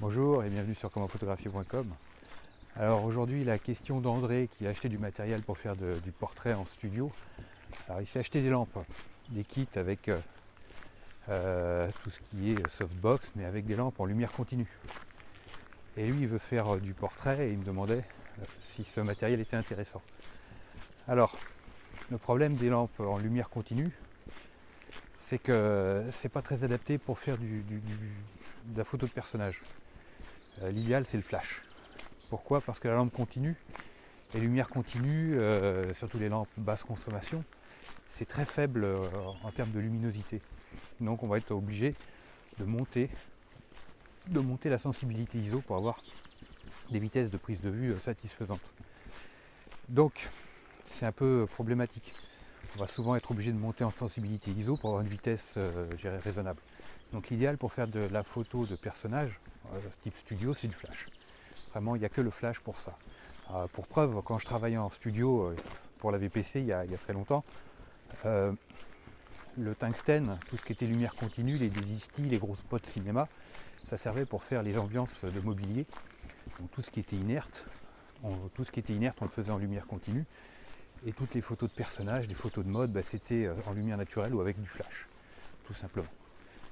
Bonjour et bienvenue sur commentphotographier.com. Alors aujourd'hui la question d'André qui a acheté du matériel pour faire du portrait en studio. Alors il s'est acheté des lampes, des kits avec tout ce qui est softbox mais avec des lampes en lumière continue. Et lui il veut faire du portrait et il me demandait si ce matériel était intéressant. Alors le problème des lampes en lumière continue, c'est que c'est pas très adapté pour faire de la photo de personnage. L'idéal c'est le flash. Pourquoi? Parce que la lampe continue, les lumières continues, surtout les lampes basse consommation, c'est très faible en termes de luminosité. Donc on va être obligé de monter la sensibilité ISO pour avoir des vitesses de prise de vue satisfaisantes. Donc c'est un peu problématique. On va souvent être obligé de monter en sensibilité ISO pour avoir une vitesse raisonnable. Donc l'idéal pour faire de la photo de personnage, type studio, c'est du flash. Vraiment, il n'y a que le flash pour ça. Pour preuve, quand je travaillais en studio pour la VPC il y a très longtemps, le tungstène, tout ce qui était lumière continue, les désistis, les gros spots cinéma, ça servait pour faire les ambiances de mobilier. Donc tout ce qui était inerte, on le faisait en lumière continue. Et toutes les photos de personnages, les photos de mode, c'était en lumière naturelle ou avec du flash, tout simplement.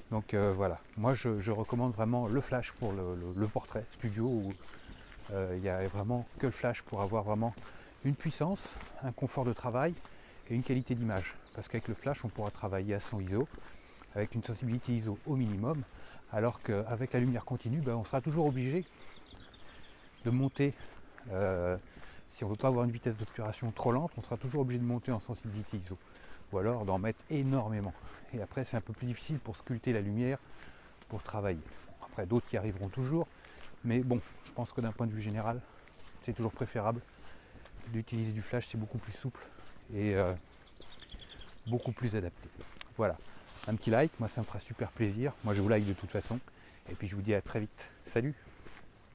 Donc voilà, moi je recommande vraiment le flash pour le portrait studio où il n'y a vraiment que le flash pour avoir vraiment une puissance, un confort de travail et une qualité d'image. Parce qu'avec le flash, on pourra travailler à 100 ISO, avec une sensibilité ISO au minimum, alors qu'avec la lumière continue, on sera toujours obligé de monter. Si on ne veut pas avoir une vitesse d'obturation trop lente, on sera toujours obligé de monter en sensibilité ISO. Ou alors d'en mettre énormément. Et après, c'est un peu plus difficile pour sculpter la lumière, pour travailler. Après, d'autres qui arriveront toujours. Mais bon, je pense que d'un point de vue général, c'est toujours préférable d'utiliser du flash, c'est beaucoup plus souple et beaucoup plus adapté. Voilà, un petit like, moi ça me fera super plaisir. Moi je vous like de toute façon. Et puis je vous dis à très vite. Salut!